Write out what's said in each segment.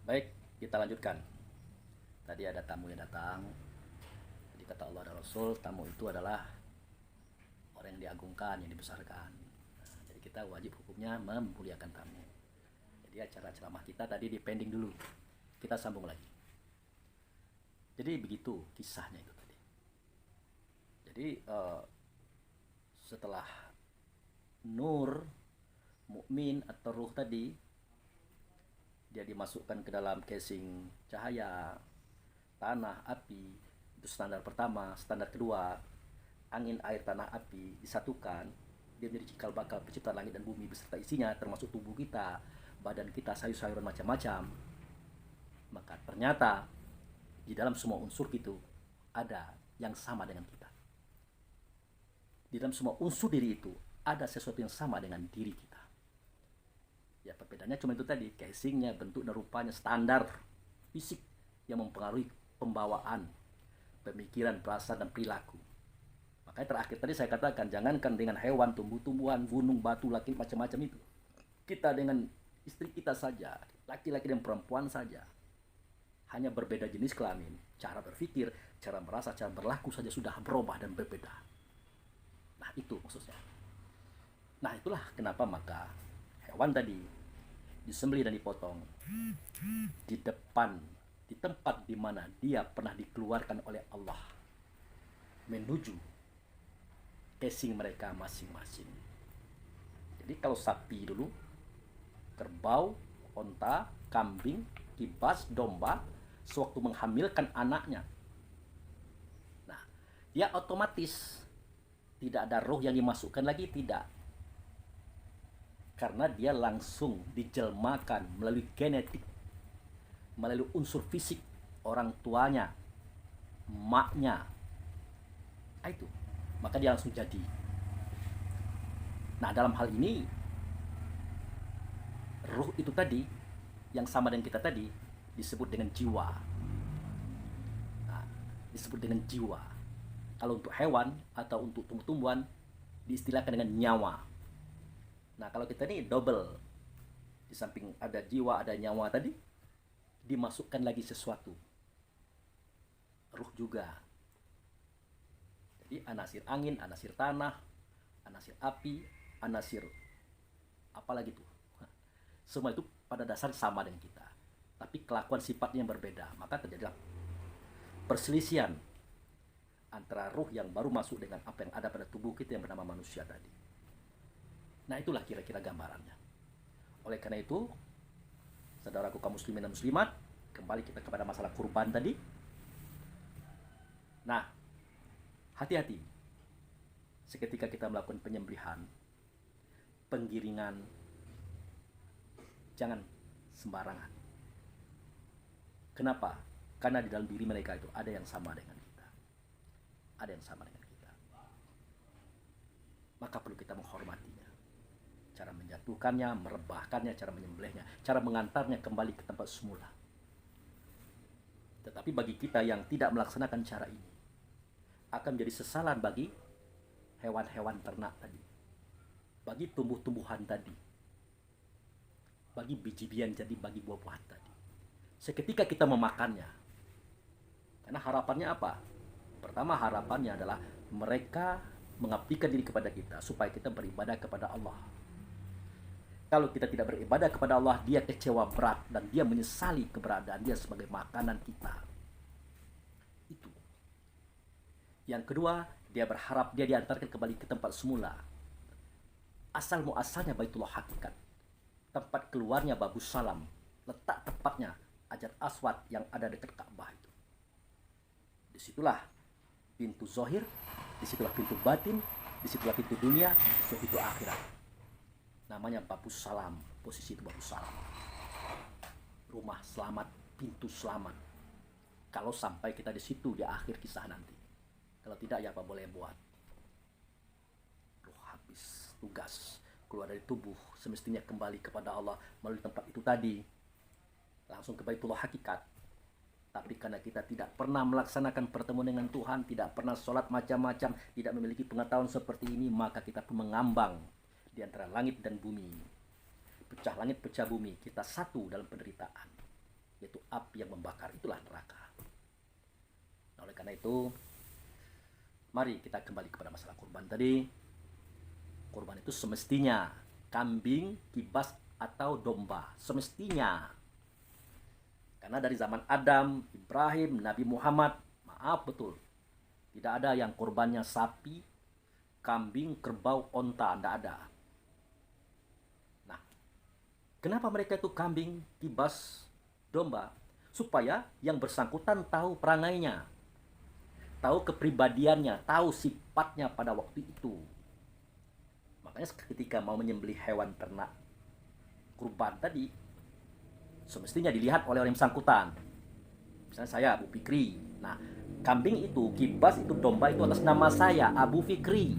Baik, kita lanjutkan. Tadi ada tamu yang datang. Jadi kata Allah dan Rasul, tamu itu adalah orang yang diagungkan, yang dibesarkan. Nah, jadi kita wajib hukumnya memuliakan tamu. Jadi acara ceramah kita tadi dipending dulu. Kita sambung lagi. Jadi begitu kisahnya itu tadi. Jadi setelah nur, mukmin atau ruh tadi, dia dimasukkan ke dalam casing cahaya, tanah, api. Itu standar pertama. Standar kedua, angin, air, tanah, api disatukan. Dia menjadi cikal bakal penciptaan langit dan bumi beserta isinya, termasuk tubuh kita, badan kita, sayur-sayuran macam-macam. Maka ternyata di dalam semua unsur itu ada yang sama dengan kita. Di dalam semua unsur diri itu ada sesuatu yang sama dengan diri kita. Ya perbedaannya cuma itu tadi, casingnya, bentuk dan rupanya, standar fisik yang mempengaruhi pembawaan, pemikiran, perasaan dan perilaku. Makanya terakhir tadi saya katakan, jangankan dengan hewan, tumbuh-tumbuhan, gunung, batu, laki, macam-macam itu. Kita dengan istri kita saja, laki-laki dan perempuan saja, hanya berbeda jenis kelamin, cara berpikir, cara merasa, cara berlaku saja sudah berubah dan berbeda. Nah itu maksudnya. Nah itulah kenapa maka hewan tadi disembelih dan dipotong di depan, di tempat di mana dia pernah dikeluarkan oleh Allah menuju casing mereka masing-masing. Jadi kalau sapi dulu, kerbau, onta, kambing, kibas, domba, sewaktu menghamilkan anaknya, nah dia otomatis tidak ada roh yang dimasukkan lagi, tidak, karena dia langsung dijelmakan melalui genetik, melalui unsur fisik orang tuanya, maknya. Itu maka dia langsung jadi. Nah dalam hal ini ruh itu tadi yang sama dengan kita tadi disebut dengan jiwa. Nah, disebut dengan jiwa. Kalau untuk hewan atau untuk tumbuh-tumbuhan diistilahkan dengan nyawa. Nah kalau kita ini double, di samping ada jiwa ada nyawa tadi, dimasukkan lagi sesuatu, ruh juga. Jadi anasir angin, anasir tanah, anasir api, anasir apalagi tuh, semua itu pada dasar sama dengan kita, tapi kelakuan sifatnya yang berbeda. Maka terjadilah perselisihan antara ruh yang baru masuk dengan apa yang ada pada tubuh kita yang bernama manusia tadi. Nah itulah kira-kira gambarannya. Oleh karena itu, saudaraku kaum muslimin dan muslimat, kembali kita kepada masalah kurban tadi. Nah, hati-hati seketika kita melakukan penyembelihan, penggiringan, jangan sembarangan. Kenapa? Karena di dalam diri mereka itu ada yang sama dengan kita. Ada yang sama dengan kita. Maka perlu kita menghormatinya. Cara menjatuhkannya, merebahkannya, cara menyembelihnya, cara mengantarnya kembali ke tempat semula. Tetapi bagi kita yang tidak melaksanakan cara ini, akan menjadi sesalan bagi hewan-hewan ternak tadi, bagi tumbuh-tumbuhan tadi, bagi biji-bijian jadi, bagi buah-buahan tadi. Seketika kita memakannya, karena harapannya apa? Pertama harapannya adalah mereka mengabdikan diri kepada kita supaya kita beribadah kepada Allah. Kalau kita tidak beribadah kepada Allah, dia kecewa berat dan dia menyesali keberadaan dia sebagai makanan kita. Itu. Yang kedua, dia berharap dia diantarkan kembali ke tempat semula. Asal muasalnya Baitullah Hakikat. Tempat keluarnya Babus Salam. Letak tepatnya Hajar Aswad yang ada dekat Ka'bah itu. Disitulah pintu zahir, disitulah pintu batin, disitulah pintu dunia, disitulah pintu akhirat. Namanya Babus Salam, posisi itu Babus Salam. Rumah selamat, pintu selamat. Kalau sampai kita di situ di akhir kisah nanti. Kalau tidak ya apa boleh buat. Ruh habis tugas, keluar dari tubuh, semestinya kembali kepada Allah melalui tempat itu tadi. Langsung ke Baitullah Hakikat. Tapi karena kita tidak pernah melaksanakan pertemuan dengan Tuhan, tidak pernah sholat macam-macam, tidak memiliki pengetahuan seperti ini, maka kita pun mengambang di antara langit dan bumi. Pecah langit, pecah bumi. Kita satu dalam penderitaan. yaitu api yang membakar, itulah neraka. Nah, oleh karena itu, mari kita kembali kepada masalah kurban tadi. Kurban itu semestinya kambing, kibas, atau domba. Semestinya. Karena dari zaman Adam, Ibrahim, Nabi Muhammad, maaf betul, tidak ada yang kurbannya sapi, kambing, kerbau, onta, tidak ada. Nah, kenapa mereka itu kambing, kibas, domba? Supaya yang bersangkutan tahu perangainya, tahu kepribadiannya, tahu sifatnya pada waktu itu. Makanya ketika mau menyembelih hewan ternak kurban tadi, semestinya dilihat oleh orang yang bersangkutan. Misalnya saya, Abu Fikri. Nah, kambing itu, kibas itu, domba itu atas nama saya, Abu Fikri.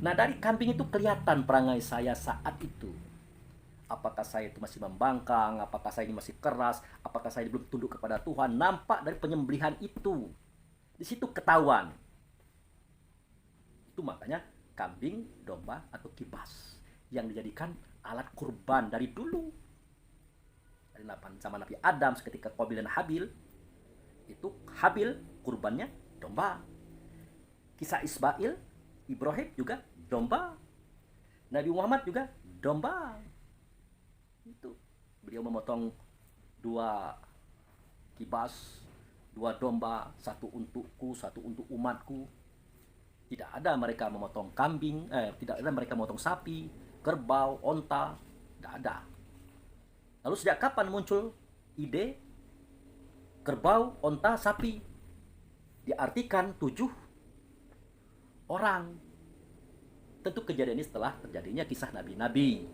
Nah, dari kambing itu kelihatan perangai saya saat itu. Apakah saya itu masih membangkang, apakah saya ini masih keras, apakah saya ini belum tunduk kepada Tuhan. Nampak dari penyembelihan itu. Di situ ketahuan. Itu makanya kambing, domba, atau kibas yang dijadikan alat kurban dari dulu. Dari zaman Nabi Adam ketika Qabil dan Habil, itu Habil kurbannya domba. Kisah Ismail, Ibrahim juga domba. Nabi Muhammad juga domba. Itu beliau memotong 2 kibas, 2 domba, 1 untukku, 1 untuk umatku. Tidak ada mereka memotong kambing, tidak ada mereka memotong sapi, kerbau, onta, tidak ada. Lalu sejak kapan muncul ide kerbau, onta, sapi? Diartikan 7 orang. Tentu kejadian ini setelah terjadinya kisah nabi-nabi.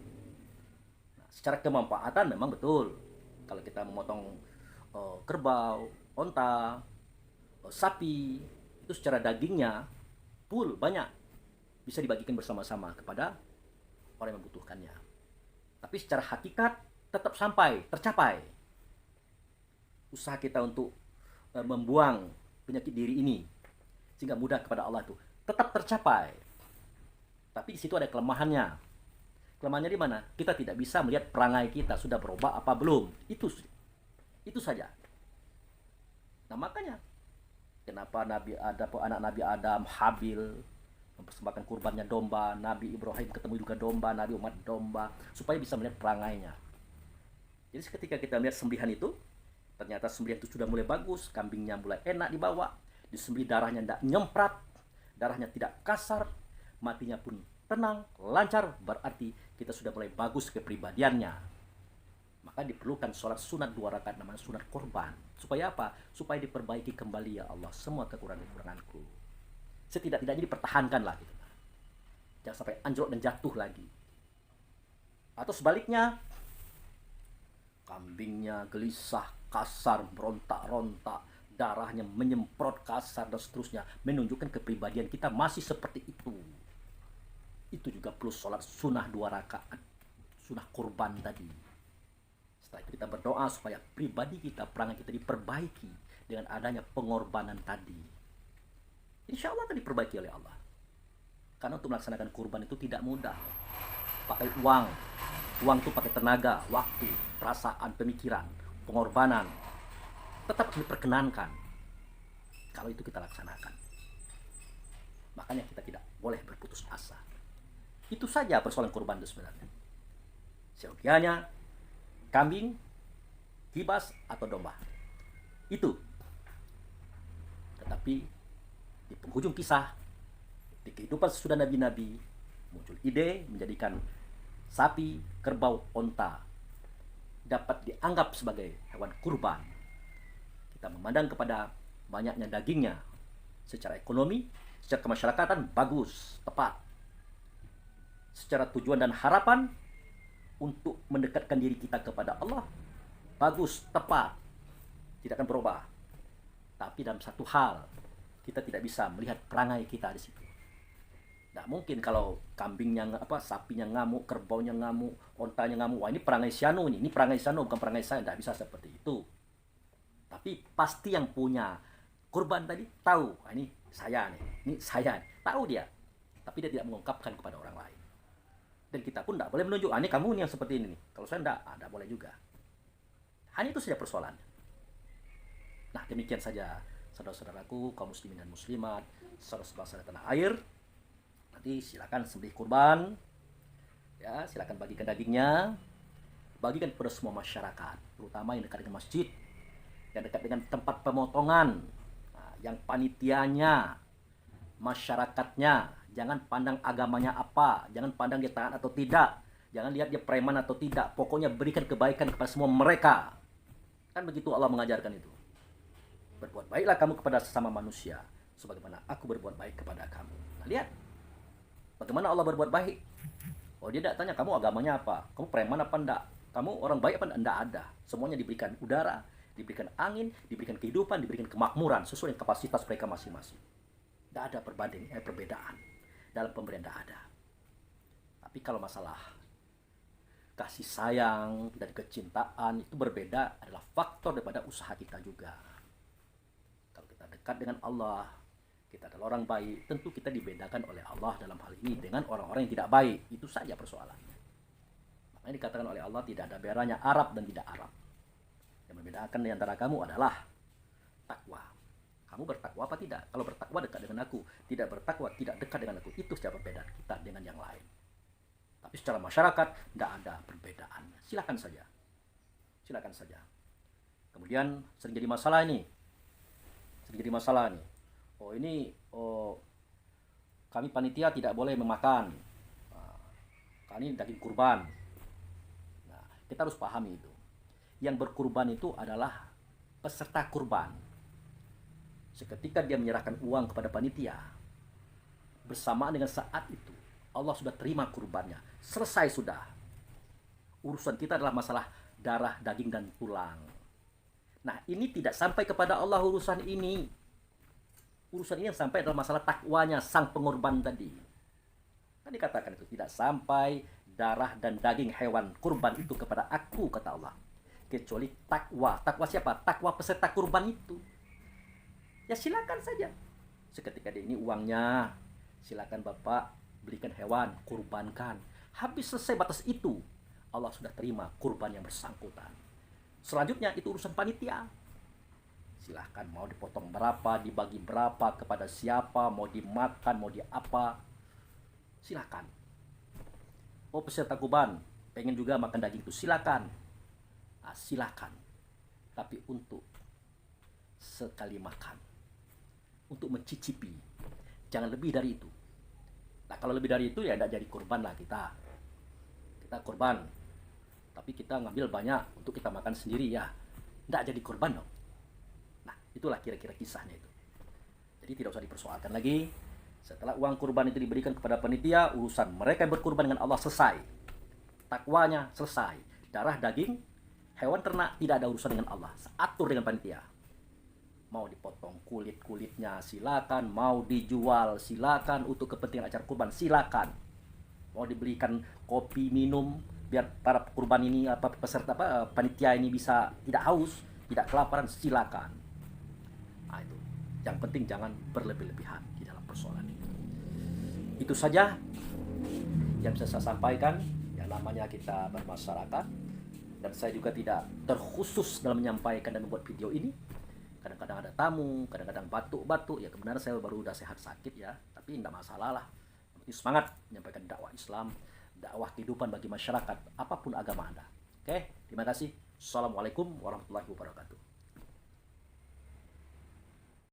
Nah, secara kemanfaatan memang betul. Kalau kita memotong kerbau, onta, sapi, itu secara dagingnya full, banyak, bisa dibagikan bersama-sama kepada orang yang membutuhkannya. Tapi secara hakikat tetap tercapai usaha kita untuk membuang penyakit diri ini sehingga mudah kepada Allah itu tetap tercapai. Tapi di situ ada kelemahannya. Kelemahannya di mana? Kita tidak bisa melihat perangai kita sudah berubah apa belum. Itu saja. Nah, makanya kenapa anak Nabi Adam, Habil, mempersembahkan kurbannya domba, Nabi Ibrahim ketemu juga domba, Nabi Muhammad domba, supaya bisa melihat perangainya. Jadi ketika kita melihat sembelihan itu, ternyata sembelihan itu sudah mulai bagus, kambingnya mulai enak dibawa, disembelih darahnya tidak nyemprat, darahnya tidak kasar, matinya pun tenang, lancar, berarti kita sudah mulai bagus kepribadiannya. Maka diperlukan sholat sunat 2 rakaat, namanya sunat korban. Supaya apa? Supaya diperbaiki kembali, ya Allah, semua kekurangan-kekuranganku. Setidak-tidaknya dipertahankanlah gitu. Jangan sampai anjlok dan jatuh lagi. Atau sebaliknya, kambingnya gelisah, kasar, berontak-rontak, darahnya menyemprot kasar dan seterusnya, menunjukkan kepribadian kita masih seperti itu. Itu juga plus sholat sunnah 2 rakaat, sunnah kurban tadi. Setelah itu kita berdoa supaya pribadi kita, perangai kita diperbaiki dengan adanya pengorbanan tadi. Insya Allah akan diperbaiki oleh Allah. Karena untuk melaksanakan kurban itu tidak mudah. Pakai uang. Uang itu pakai tenaga, waktu, perasaan, pemikiran, pengorbanan. Tetap diperkenankan kalau itu kita laksanakan. Makanya kita tidak boleh berputus asa. Itu saja persoalan kurban itu sebenarnya. Seyogianya kambing, kibas, atau domba. Itu. Tetapi di penghujung kisah, di kehidupan sesudah nabi-nabi, muncul ide menjadikan sapi, kerbau, onta dapat dianggap sebagai hewan kurban. Kita memandang kepada banyaknya dagingnya. Secara ekonomi, secara kemasyarakatan, bagus, tepat. Secara tujuan dan harapan, untuk mendekatkan diri kita kepada Allah, bagus, tepat, tidak akan berubah. Tapi dalam satu hal, kita tidak bisa melihat perangai kita di situ. Tidak mungkin kalau kambingnya sapinya ngamuk, kerbaunya ngamuk, ontanya ngamuk, wah ini perangai Siano ini perangai Siano, bukan perangai saya. Tidak bisa seperti itu. Tapi pasti yang punya kurban tadi tahu, wah ini saya nih, ini saya nih. Tahu dia, tapi dia tidak mengungkapkan kepada orang lain. Dan kita pun tidak boleh menunjuk, ini kamu nih yang seperti ini. Kalau saya tidak boleh juga. Hanya itu saja persoalannya. Nah, demikian saja saudara-saudaraku, kaum muslimin dan muslimat, saudara sebangsa dan tanah air. Nanti silakan sembelih kurban, ya, silakan bagikan dagingnya, bagikan kepada semua masyarakat, terutama yang dekat dengan masjid, yang dekat dengan tempat pemotongan, nah, yang panitianya, masyarakatnya. Jangan pandang agamanya apa, jangan pandang dia taat atau tidak, jangan lihat dia preman atau tidak, pokoknya berikan kebaikan kepada semua mereka. Kan begitu Allah mengajarkan itu. Berbuat baiklah kamu kepada sesama manusia sebagaimana aku berbuat baik kepada kamu. Nah, lihat bagaimana Allah berbuat baik. Oh, dia tidak tanya kamu agamanya apa, kamu preman apa enggak, kamu orang baik apa enggak, ada. Semuanya diberikan udara, diberikan angin, diberikan kehidupan, diberikan kemakmuran sesuai dengan kapasitas mereka masing-masing. Tidak ada perbedaan dalam pemberian, tidak ada. Tapi kalau masalah kasih sayang dan kecintaan itu berbeda, adalah faktor daripada usaha kita juga. Kalau kita dekat dengan Allah, kita adalah orang baik, tentu kita dibedakan oleh Allah dalam hal ini dengan orang-orang yang tidak baik. Itu saja persoalannya. Makanya dikatakan oleh Allah tidak ada bedanya Arab dan tidak Arab. Yang membedakan di antara kamu adalah takwa. Kamu bertakwa apa tidak? Kalau bertakwa dekat dengan aku, tidak bertakwa tidak dekat dengan aku. Itu saja perbedaan kita dengan yang lain. Tapi secara masyarakat tidak ada perbedaan. Silakan saja. Silakan saja. Kemudian sering jadi masalah ini. Oh ini, kami panitia tidak boleh memakan. Kami daging kurban. Nah, kita harus pahami itu. Yang berkurban itu adalah peserta kurban. Seketika dia menyerahkan uang kepada panitia, bersamaan dengan saat itu Allah sudah terima kurbannya. Selesai sudah. Urusan kita adalah masalah darah, daging, dan tulang. Nah, ini tidak sampai kepada Allah urusan ini. Urusan ini yang sampai adalah masalah takwanya sang pengorban tadi. Kan dikatakan itu tidak sampai darah dan daging hewan kurban itu kepada aku, kata Allah. Kecuali takwa. Takwa siapa? Takwa peserta kurban itu. Ya silakan saja. Seketika dia ini uangnya, silakan Bapak belikan hewan, kurbankan. Habis selesai batas itu, Allah sudah terima kurban yang bersangkutan. Selanjutnya itu urusan panitia. Silahkan mau dipotong berapa, dibagi berapa, kepada siapa, mau dimakan, mau di apa. Silakan. Oh, peserta kurban pengen juga makan daging itu, silakan. Nah, silakan. Tapi untuk sekali makan, untuk mencicipi, jangan lebih dari itu. Nah, kalau lebih dari itu ya tidak jadi kurban lah kita kurban, tapi kita ngambil banyak untuk kita makan sendiri, ya tidak jadi kurban dong. Nah, itulah kira-kira kisahnya itu. Jadi tidak usah dipersoalkan lagi. Setelah uang kurban itu diberikan kepada panitia, urusan mereka yang berkurban dengan Allah selesai. Takwanya selesai. Darah, daging, hewan ternak tidak ada urusan dengan Allah. Atur dengan panitia. Mau dipotong kulit-kulitnya silakan, mau dijual silakan, untuk kepentingan acara kurban silakan. Mau dibelikan kopi minum biar para kurban ini, peserta panitia ini bisa tidak haus, tidak kelaparan, silakan. Nah, itu. Yang penting jangan berlebih-lebihan di dalam persoalan ini. Itu saja yang bisa saya sampaikan. Yang namanya kita bermasyarakat, dan saya juga tidak terkhusus dalam menyampaikan dan membuat video ini. Kadang-kadang ada tamu, kadang-kadang batuk-batuk, ya kebenaran saya baru udah sehat sakit ya, tapi tidak masalah lah. Ini semangat menyampaikan dakwah Islam, dakwah kehidupan bagi masyarakat apapun agama Anda. Oke, terima kasih. Assalamualaikum warahmatullahi wabarakatuh.